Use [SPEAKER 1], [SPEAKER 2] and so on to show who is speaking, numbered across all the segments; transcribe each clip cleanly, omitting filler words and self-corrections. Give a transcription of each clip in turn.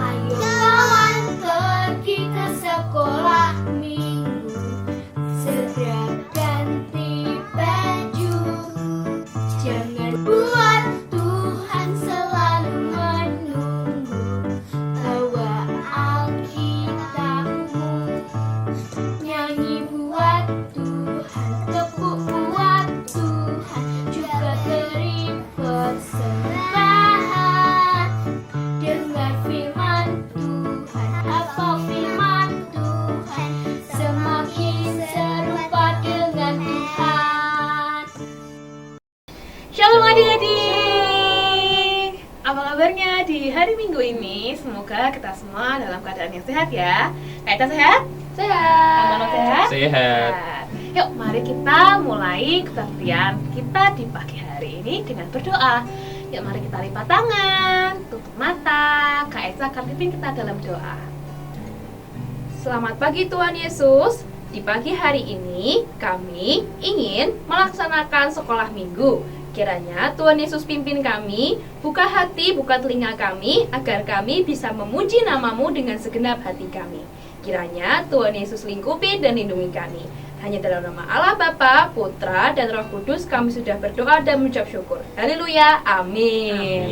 [SPEAKER 1] Ayo kawan pergi ke sekolah minggu, segera ganti baju. Jangan buat Tuhan selalu menunggu. Bawa Alkitabmu, nyanyi buat Tuhan, tepuk buat Tuhan, juga beri persembahan. Dengar firman Tuhan, hafal firman Tuhan, semakin serupa dengan Tuhan.
[SPEAKER 2] Shalom adik-adik, apa kabarnya di hari Minggu ini? Semoga kita semua dalam keadaan yang sehat ya. Kaita sehat?
[SPEAKER 1] Sehat.
[SPEAKER 2] Amano sehat?
[SPEAKER 3] Sehat.
[SPEAKER 2] Yuk mari kita mulai kebaktian kita di pagi hari ini dengan berdoa. Yuk mari kita lipat tangan, tutup mata. Kak Esa akan pimpin kita dalam doa.
[SPEAKER 4] Selamat pagi Tuhan Yesus. Di pagi hari ini kami ingin melaksanakan sekolah minggu. Kiranya Tuhan Yesus pimpin kami, buka hati, buka telinga kami, agar kami bisa memuji nama-Mu dengan segenap hati kami. Kiranya Tuhan Yesus lingkupi dan lindungi kami. Hanya dalam nama Allah Bapa, Putra, dan Roh Kudus kami sudah berdoa dan mengucap syukur. Haleluya, amin.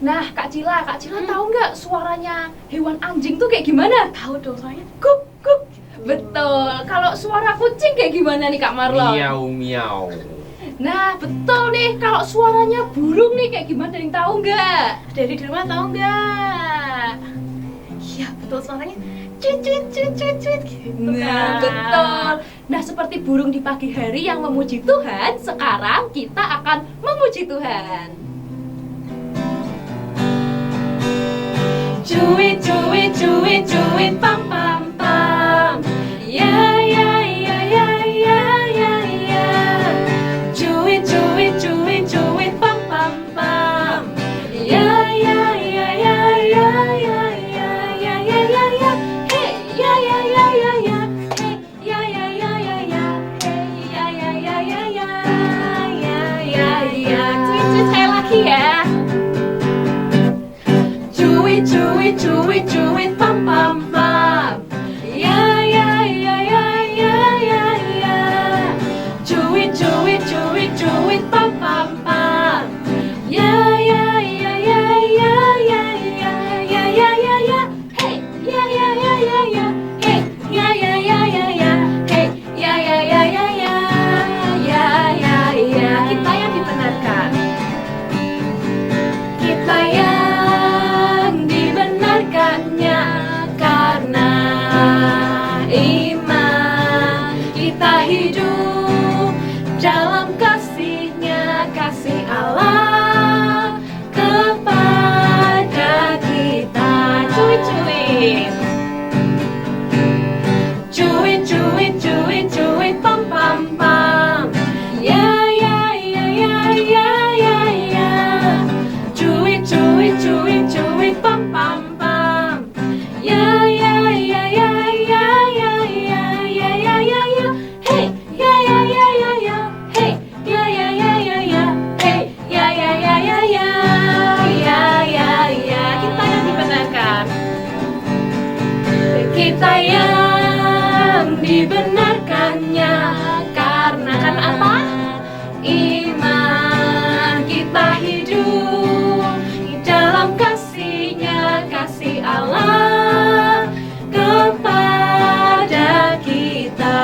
[SPEAKER 4] Nah, Kak Cila tahu nggak suaranya hewan anjing tuh kayak gimana?
[SPEAKER 2] Tahu dong soalnya.
[SPEAKER 4] Kup, kup. Betul. Kalau suara kucing kayak gimana nih Kak Marlon?
[SPEAKER 3] Miau miau.
[SPEAKER 4] Nah, betul nih. Kalau suaranya burung nih kayak gimana? Ada yang tahu nggak?
[SPEAKER 2] Dari di rumah tahu nggak? Iya betul suaranya. Cuit cuit cuit cuit cuit gitu
[SPEAKER 4] Nah,
[SPEAKER 2] kan.
[SPEAKER 4] betul. Nah, seperti burung di pagi hari yang memuji Tuhan, sekarang kita akan memuji Tuhan. Cuit cuit cuit cuit pam pam pam. Ya ya ya ya ya ya ya. Cuit cuit cuit cuit pam pam pam. Ya ya ya ya ya ya ya ya ya ya ya. Hey ya ya ya ya ya. Hey ya ya ya ya ya. Hey ya ya ya ya ya. Ya ya ya. Cuit cuit sekali lagi ya. Cuit cuit cuit cuit pam pam pam. Ya ya ya ya ya ya ya. Cuit cuit cuit cuit pam pam pam. Ya ya ya ya ya ya ya ya ya ya ya. Hey ya ya ya ya ya. Hey ya ya ya ya ya. Hey ya ya ya ya ya. Ya ya ya. Kita yang dibenarkan. Kita yang dibenarkannya karena iman. Kita hidup dalam kasih-Nya, kasih Allah kepada kita. Cuit cuit. Cuit cuit cuit cuit pam pam pam. Ya ya ya ya ya ya ya. Cuit cuit cuit cuit pam pam pam. Ya ya ya ya ya ya ya ya ya ya ya. Hey ya ya ya ya ya. Hey ya ya ya ya ya. Hey ya ya ya ya ya. Ya ya ya. Kita yang dibenarkan. Kita yang dibenarkannya karena apa? Iman. Kita hidup dalam kasih-Nya, kasih Allah kepada kita.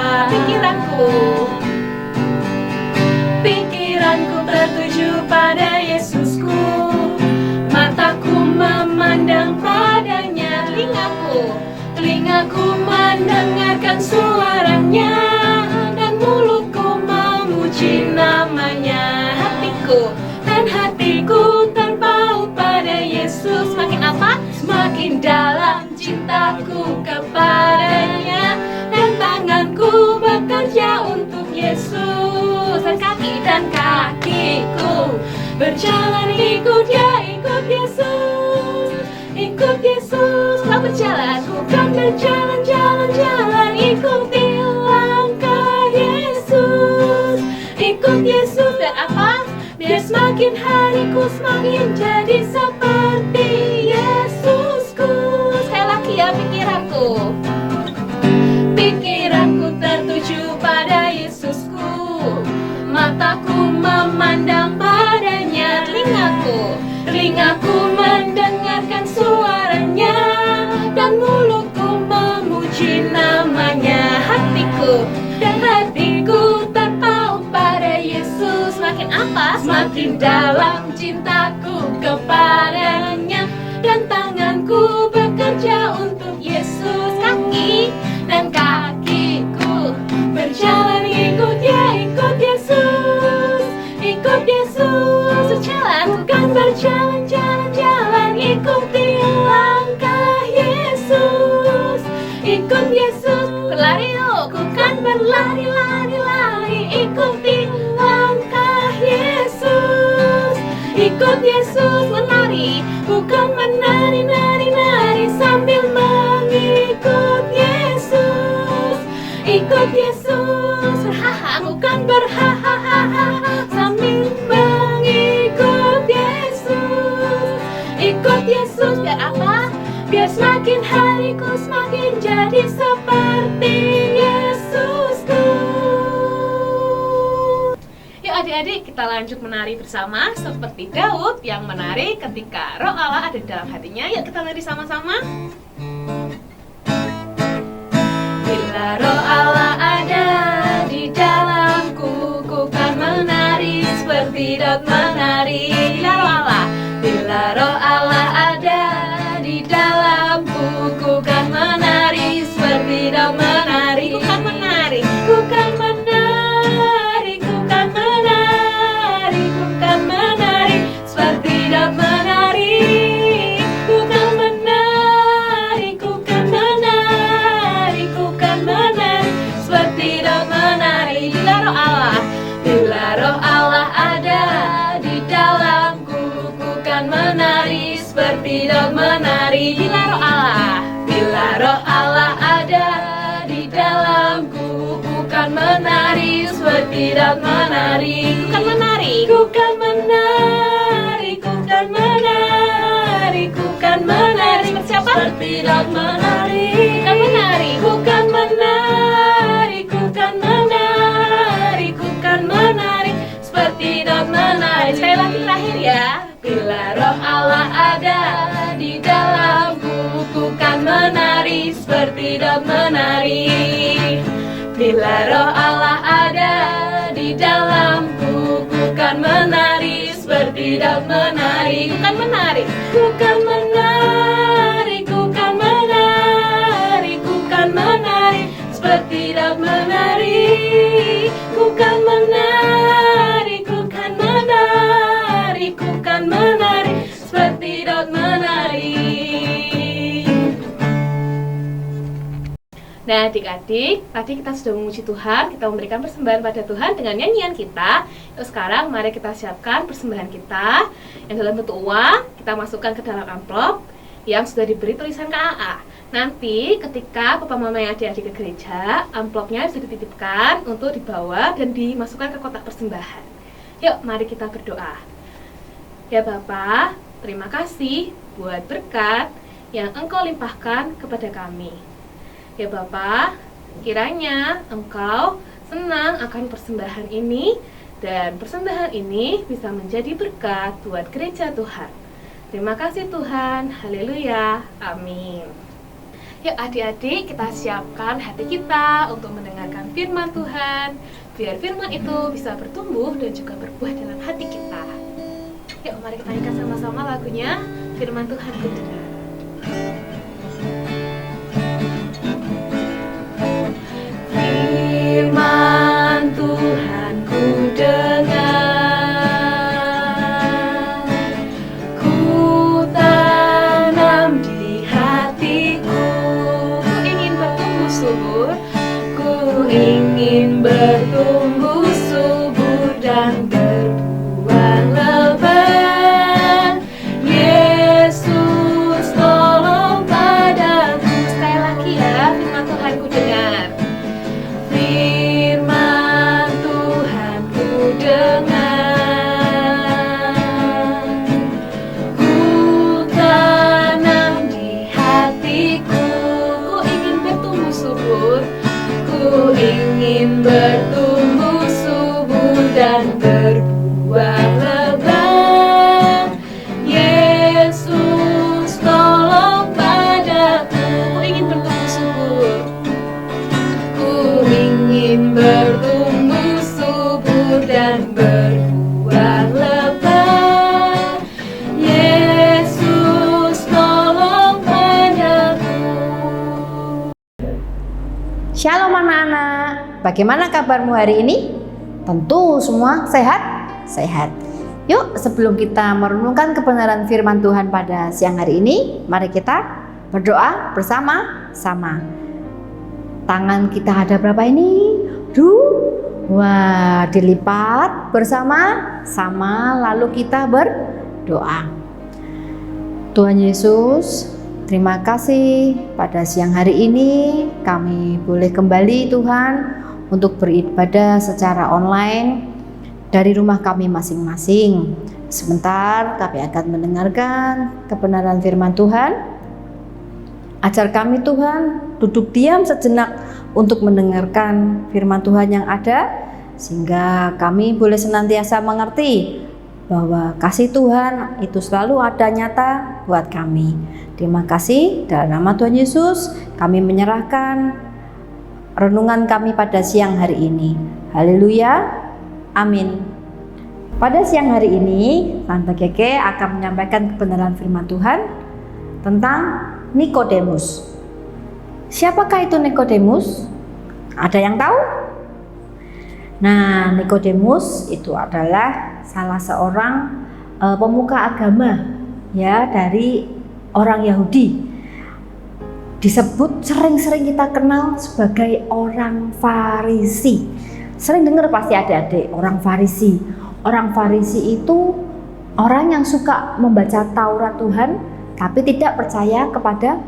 [SPEAKER 4] Pikiranku tertuju pada Yesusku, mataku memandang padanya. Telingaku mendengarkan suaranya, dan mulutku memuji namanya. Hatiku terpaut pada Yesus. Semakin apa? Semakin dalam cintaku kepadanya, dan tanganku bekerja untuk Yesus, dan kakiku berjalan ikut Yesus, ikut
[SPEAKER 2] ikut Yesus. Kau berjalan, bukan berjalan-jalan-jalan, ikuti langkah Yesus. Ikut Yesus dan apa? Biar semakin hariku semakin jadi seperti Yesusku. Sekali lagi ya pikiranku. Pikiranku tertuju pada Yesusku, mataku memandang padanya, telingaku mendengarkan suaranya, dan mulutku memuji namanya. Hatiku terpaut pada Yesus. Semakin apa? Semakin dalam cintaku kepadanya, dan tanganku bekerja untuk Yesus. Kakiku berjalan ikut Yesus. Ikut Yesus, berjalan bukan berjalan-jalan-jalan, ikuti langkah Yesus. Ikut Yesus, berlari yuk, bukan berlari-lari, ikuti langkah Yesus. Ikut Yesus, menari, bukan menari-nari sambil mengikut Yesus. Ikut Yesus, berhaha, bukan berhahaha sambil mengikut Yesus. Ikut Yesus, biar apa? Biar semakin hariku semakin jadi seperti Yesusku. Yuk adik-adik, kita lanjut menari bersama seperti Daud yang menari ketika Roh Allah ada dalam hatinya. Yuk kita menari sama-sama. Bila Roh Allah ada di dalamku, ku kan menari seperti Daud menari. Bila Roh Allah ada di dalamku, ku kan menari seperti Daud menari. Ku kan menari, ku kan menari, ku kan menari, ku kan menari seperti Daud menari. Ku kan menari, ku kan menari, ku kan menari seperti Daud menari. Bila Roh Allah ada di dalamku, ku kan menari seperti Daud menari. Bila Roh Allah ada di dalamku, ku kan menari seperti Daud menari. Ku kan menari, ku kan menari, ku kan menari, ku kan menari seperti Daud menari. Ku kan menari, ku kan menari, ku kan menari, ku kan menari seperti Daud menari. Sekali lagi terakhir ya. Bila Roh Allah ada di dalamku, ku kan menari seperti Daud menari. Bila Roh Allah ada di dalamku, ku kan menari seperti Daud menari. Ku kan menari, ku kan menari, ku kan menari, ku kan menari seperti Daud menari. Ku kan menari, ku kan menari, ku kan menari seperti Daud menari. Nah adik-adik, tadi kita sudah memuji Tuhan, kita memberikan persembahan pada Tuhan dengan nyanyian kita. Terus sekarang mari kita siapkan persembahan kita yang dalam bentuk uang, kita masukkan ke dalam amplop yang sudah diberi tulisan KAA. Nanti ketika Papa Mama yang adik-adik ke gereja, amplopnya sudah dititipkan untuk dibawa dan dimasukkan ke kotak persembahan. Yuk mari kita berdoa. Ya Bapa, terima kasih buat berkat yang Engkau limpahkan kepada kami. Ya Bapa, kiranya Engkau senang akan persembahan ini, dan persembahan ini bisa menjadi berkat buat gereja Tuhan. Terima kasih Tuhan, haleluya, amin. Yuk adik-adik, kita siapkan hati kita untuk mendengarkan firman Tuhan, biar firman itu bisa bertumbuh dan juga berbuah dalam hati kita. Yuk mari kita nyanyikan sama-sama lagunya Firman Tuhan Ku Dengar. Firman Tuhan ku dengar, ku tanam di hatiku. Ku ingin bertumbuh subur, ku ingin bertumbuh subur dan berbuah lebat. Yesus tolong
[SPEAKER 3] bagaimana kabarmu hari ini? Tentu semua sehat? Sehat. Yuk, sebelum kita merenungkan kebenaran firman Tuhan pada siang hari ini, mari kita berdoa bersama-sama. Tangan kita ada berapa ini? Wah, dilipat bersama-sama, lalu kita berdoa. Tuhan Yesus, terima kasih pada siang hari ini kami boleh kembali Tuhan untuk beribadah secara online dari rumah kami masing-masing. Sebentar kami akan mendengarkan kebenaran firman Tuhan. Ajar kami Tuhan duduk diam sejenak untuk mendengarkan firman Tuhan yang ada, sehingga kami boleh senantiasa mengerti bahwa kasih Tuhan itu selalu ada nyata buat kami. Terima kasih, dalam nama Tuhan Yesus kami menyerahkan renungan kami pada siang hari ini. Haleluya, amin. Pada siang hari ini Tante Keke akan menyampaikan kebenaran firman Tuhan tentang Nikodemus. Siapakah itu Nikodemus? Ada yang tahu? Nah, Nikodemus itu adalah salah seorang pemuka agama ya dari orang Yahudi. Disebut sering-sering kita kenal sebagai orang Farisi. Sering dengar pasti adik-adik orang Farisi. Orang Farisi itu orang yang suka membaca Taurat Tuhan tapi tidak percaya kepada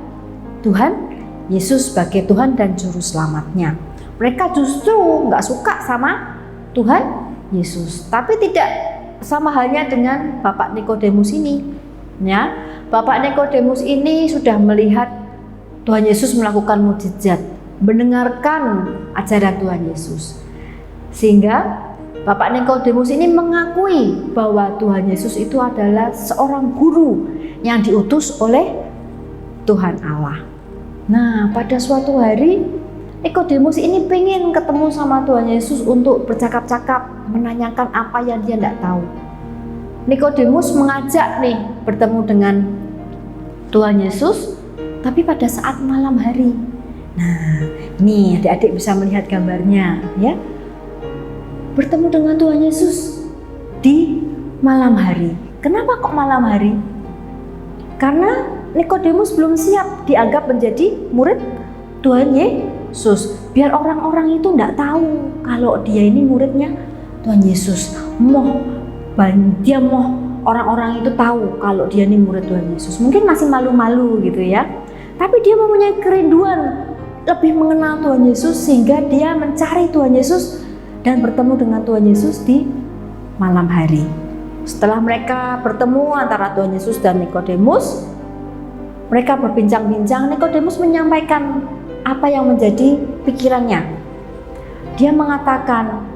[SPEAKER 3] Tuhan Yesus sebagai Tuhan dan Juru Selamatnya. Mereka justru nggak suka sama Tuhan Yesus, tapi tidak sama halnya dengan Bapak Nikodemus ini. Ya, Bapak Nikodemus ini sudah melihat Tuhan Yesus melakukan mukjizat, mendengarkan ajaran Tuhan Yesus, sehingga Bapak Nikodemus ini mengakui bahwa Tuhan Yesus itu adalah seorang guru yang diutus oleh Tuhan Allah. Nah, pada suatu hari Nikodemus ini pengen ketemu sama Tuhan Yesus untuk bercakap-cakap, menanyakan apa yang dia tidak tahu. Nikodemus mengajak nih bertemu dengan Tuhan Yesus, tapi pada saat malam hari. Nah, ini adik-adik bisa melihat gambarnya ya. Bertemu dengan Tuhan Yesus di malam hari. Kenapa kok malam hari? Karena Nikodemus belum siap dianggap menjadi murid Tuhan Yesus. Biar orang-orang itu tidak tahu kalau dia ini muridnya Tuhan Yesus. Dia mau orang-orang itu tahu kalau dia ini murid Tuhan Yesus. Mungkin masih malu-malu gitu ya. Tapi dia mempunyai kerinduan lebih mengenal Tuhan Yesus, sehingga dia mencari Tuhan Yesus dan bertemu dengan Tuhan Yesus di malam hari. Setelah mereka bertemu antara Tuhan Yesus dan Nikodemus, mereka berbincang-bincang. Nikodemus menyampaikan apa yang menjadi pikirannya. Dia mengatakan,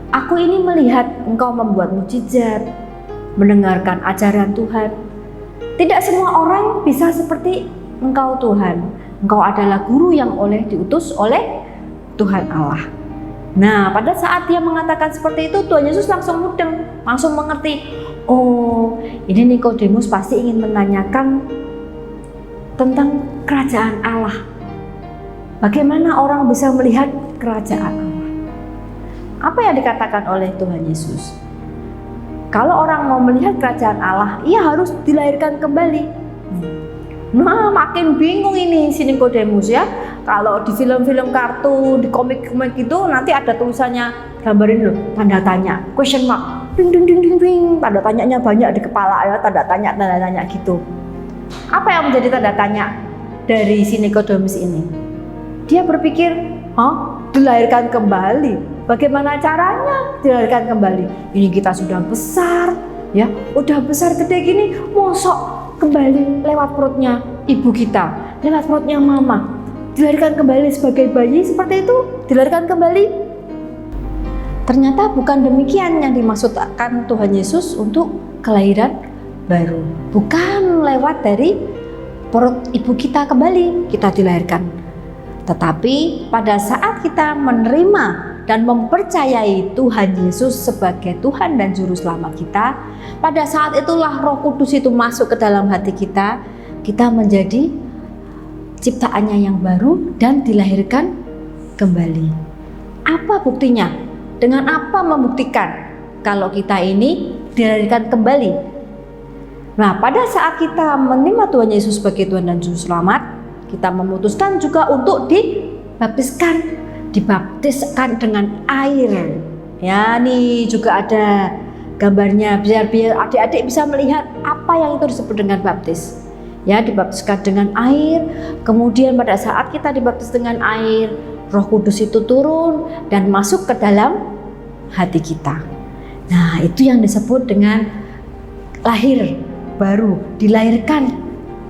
[SPEAKER 3] "Aku ini melihat engkau membuat mukjizat, mendengarkan ajaran Tuhan. Tidak semua orang bisa seperti engkau Tuhan. Engkau adalah guru yang diutus oleh Tuhan Allah." Nah, pada saat dia mengatakan seperti itu, Tuhan Yesus langsung mudeng, langsung mengerti. Oh, ini Nikodemus pasti ingin menanyakan tentang kerajaan Allah. Bagaimana orang bisa melihat kerajaan Allah? Apa yang dikatakan oleh Tuhan Yesus? Kalau orang mau melihat kerajaan Allah, ia harus dilahirkan kembali. Nah, makin bingung ini si Nikodemus ya. Kalau di film-film kartun, di komik-komik itu nanti ada tulisannya, gambarin loh, tanda tanya, question mark, ding ding ding ding ding, tanda tanyanya banyak di kepala ya, tanda tanya gitu. Apa yang menjadi tanda tanya dari si Nikodemus ini? Dia berpikir, dilahirkan kembali. Bagaimana caranya dilahirkan kembali? Ini kita sudah besar, ya, udah besar gede gini, mosok kembali lewat perutnya ibu kita, lewat perutnya mama. Dilahirkan kembali sebagai bayi seperti itu, dilahirkan kembali. Ternyata bukan demikian yang dimaksudkan Tuhan Yesus untuk kelahiran baru. Bukan lewat dari perut ibu kita kembali kita dilahirkan. Tetapi pada saat kita menerima dan mempercayai Tuhan Yesus sebagai Tuhan dan Juru Selamat kita, pada saat itulah Roh Kudus itu masuk ke dalam hati kita, kita menjadi ciptaannya yang baru dan dilahirkan kembali. Apa buktinya? Dengan apa membuktikan kalau kita ini dilahirkan kembali? Nah, pada saat kita menerima Tuhan Yesus sebagai Tuhan dan Juru Selamat, kita memutuskan juga untuk dibaptiskan dengan air. Ya, nih juga ada gambarnya biar adik-adik bisa melihat apa yang itu disebut dengan baptis. Ya, dibaptiskan dengan air. Kemudian pada saat kita dibaptis dengan air, Roh Kudus itu turun dan masuk ke dalam hati kita. Nah, itu yang disebut dengan lahir baru, dilahirkan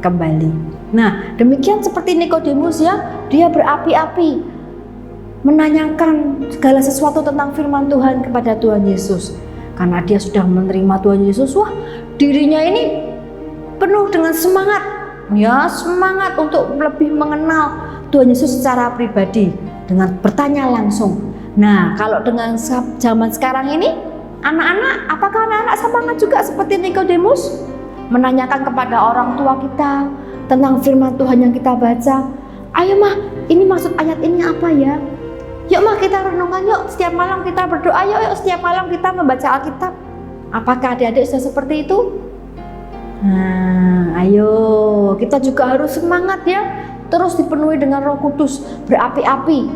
[SPEAKER 3] kembali. Nah, demikian seperti Nikodemus ya, dia berapi-api menanyakan segala sesuatu tentang firman Tuhan kepada Tuhan Yesus. Karena dia sudah menerima Tuhan Yesus, wah, dirinya ini penuh dengan semangat, ya, semangat untuk lebih mengenal Tuhan Yesus secara pribadi dengan bertanya langsung. Nah, kalau dengan zaman sekarang ini, anak-anak, apakah anak-anak semangat juga seperti Nikodemus? Menanyakan kepada orang tua kita tentang firman Tuhan yang kita baca. Ayo mah, ini maksud ayat ini apa ya? Yuk mah kita renungan, yuk setiap malam kita berdoa, yuk setiap malam kita membaca Alkitab. Apakah adik-adik sudah seperti itu? Nah, ayo kita juga harus semangat ya, terus dipenuhi dengan Roh Kudus, berapi-api.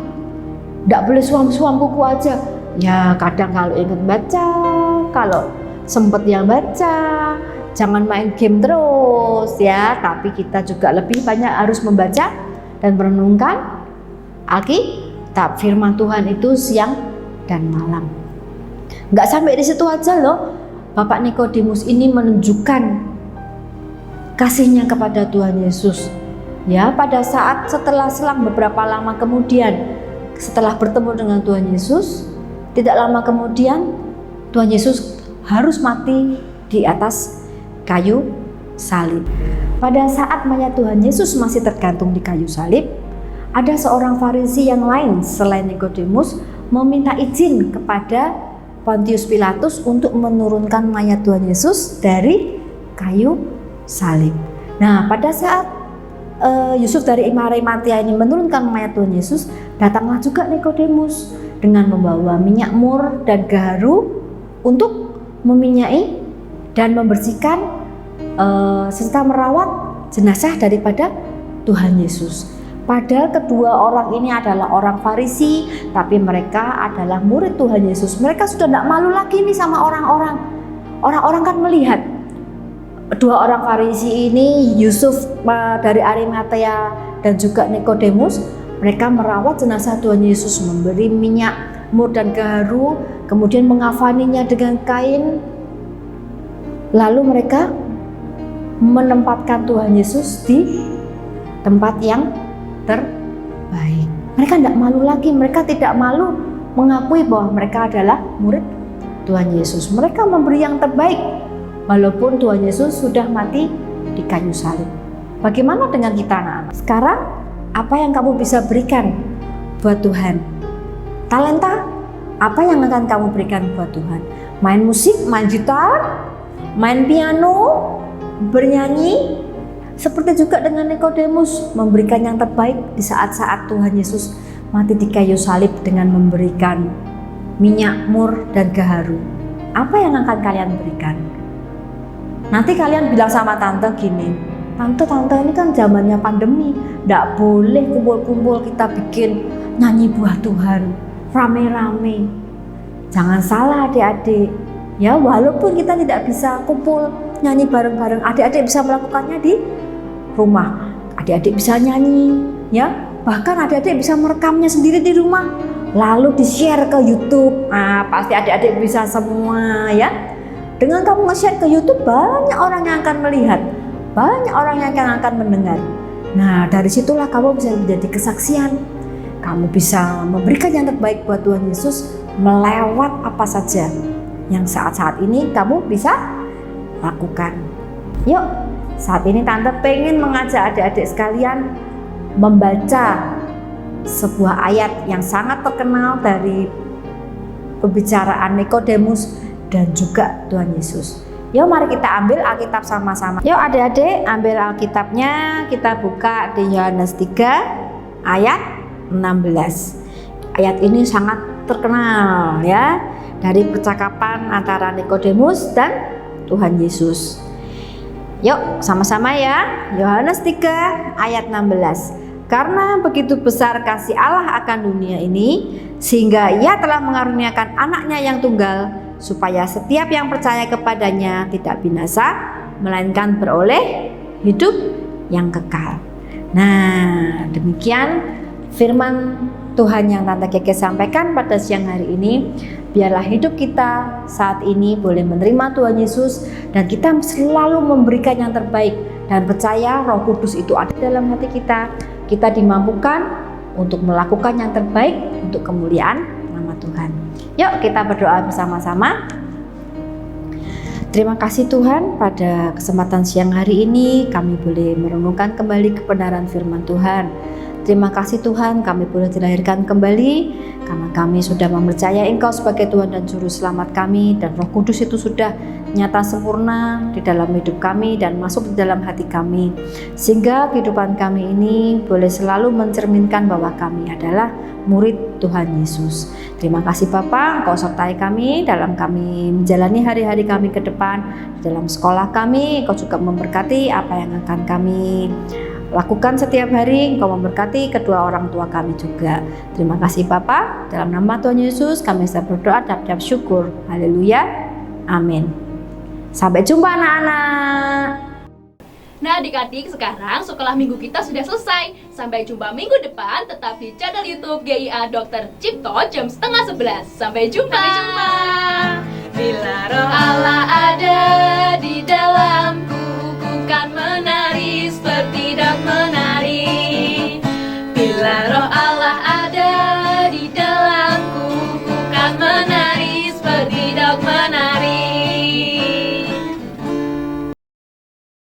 [SPEAKER 3] Tidak boleh suam-suam buku aja. Ya, kadang kalau ingat baca, kalau sempet yang baca, jangan main game terus ya. Tapi kita juga lebih banyak harus membaca dan merenungkan Alkitab, firman Tuhan itu siang dan malam. Nggak sampai di situ aja loh. Bapak Nikodemus ini menunjukkan kasihnya kepada Tuhan Yesus. Ya, pada saat setelah selang beberapa lama kemudian, setelah bertemu dengan Tuhan Yesus, tidak lama kemudian Tuhan Yesus harus mati di atas kayu salib. Pada saat mayat Tuhan Yesus masih tergantung di kayu salib, ada seorang Farisi yang lain selain Nikodemus meminta izin kepada Pontius Pilatus untuk menurunkan mayat Tuhan Yesus dari kayu salib. Nah, pada saat Yusuf dari Arimatia ini menurunkan mayat Tuhan Yesus, datanglah juga Nikodemus dengan membawa minyak mur dan gaharu untuk meminyai dan membersihkan serta merawat jenazah daripada Tuhan Yesus. Padahal kedua orang ini adalah orang Farisi, tapi mereka adalah murid Tuhan Yesus. Mereka sudah tidak malu lagi nih sama orang-orang. Orang-orang kan melihat dua orang Farisi ini, Yusuf dari Arimatea dan juga Nikodemus, mereka merawat jenazah Tuhan Yesus, memberi minyak mur dan gaharu, kemudian mengafaninya dengan kain. Lalu mereka menempatkan Tuhan Yesus di tempat yang terbaik. Mereka tidak malu lagi, mereka tidak malu mengakui bahwa mereka adalah murid Tuhan Yesus. Mereka memberi yang terbaik walaupun Tuhan Yesus sudah mati di kayu salib. Bagaimana dengan kita anak-anak? Sekarang apa yang kamu bisa berikan buat Tuhan? Talenta apa yang akan kamu berikan buat Tuhan? Main musik, main gitar, main piano, bernyanyi? Seperti juga dengan Nikodemus, memberikan yang terbaik di saat-saat Tuhan Yesus mati di kayu salib dengan memberikan minyak mur dan gaharu. Apa yang akan kalian berikan? Nanti kalian bilang sama tante gini, tante ini kan zamannya pandemi, tidak boleh kumpul-kumpul, kita bikin nyanyi buat Tuhan rame-rame. Jangan salah adik-adik ya, walaupun kita tidak bisa kumpul nyanyi bareng-bareng, adik-adik bisa melakukannya di rumah. Adik-adik bisa nyanyi ya, bahkan adik-adik bisa merekamnya sendiri di rumah lalu di-share ke YouTube. Pasti adik-adik bisa semua ya. Dengan kamu nge-share ke YouTube, banyak orang yang akan melihat, banyak orang yang akan mendengar. Nah, dari situlah kamu bisa menjadi kesaksian. Kamu bisa memberikan yang terbaik buat Tuhan Yesus melewat apa saja yang saat-saat ini kamu bisa lakukan. Yuk, saat ini Tante pengen mengajak adik-adik sekalian membaca sebuah ayat yang sangat terkenal dari pembicaraan Nikodemus dan juga Tuhan Yesus. Yuk mari kita ambil Alkitab sama-sama. Yuk adik-adik ambil Alkitabnya, kita buka di Yohanes 3 ayat 16. Ayat ini sangat terkenal ya, dari percakapan antara Nikodemus dan Tuhan Yesus. Yuk sama-sama ya, Yohanes 3 ayat 16. Karena begitu besar kasih Allah akan dunia ini, sehingga Ia telah mengaruniakan anaknya yang tunggal, supaya setiap yang percaya kepadanya tidak binasa, melainkan beroleh hidup yang kekal. Nah, demikian firman Tuhan yang Tante Keke sampaikan pada siang hari ini. Biarlah hidup kita saat ini boleh menerima Tuhan Yesus, dan kita selalu memberikan yang terbaik, dan percaya Roh Kudus itu ada dalam hati kita. Kita dimampukan untuk melakukan yang terbaik untuk kemuliaan nama Tuhan. Yuk kita berdoa bersama-sama. Terima kasih Tuhan, pada kesempatan siang hari ini kami boleh merenungkan kembali kebenaran firman Tuhan. Terima kasih Tuhan, kami boleh dilahirkan kembali karena kami sudah mempercayai Engkau sebagai Tuhan dan Juru Selamat kami, dan Roh Kudus itu sudah nyata sempurna di dalam hidup kami dan masuk di dalam hati kami, sehingga kehidupan kami ini boleh selalu mencerminkan bahwa kami adalah murid Tuhan Yesus. Terima kasih Bapa, Engkau sertai kami dalam kami menjalani hari-hari kami ke depan. Di dalam sekolah kami, Engkau juga memberkati apa yang akan kami lakukan setiap hari. Engkau memberkati kedua orang tua kami juga. Terima kasih Bapa, dalam nama Tuhan Yesus kami bisa berdoa dan ucap syukur. Haleluya, amin. Sampai jumpa anak-anak.
[SPEAKER 4] Nah adik-adik, sekarang sekolah minggu kita sudah selesai. Sampai jumpa minggu depan, tetap di channel YouTube GIA Dr. Cipto jam 10:30. Sampai jumpa.
[SPEAKER 2] Bila Roh Allah ada di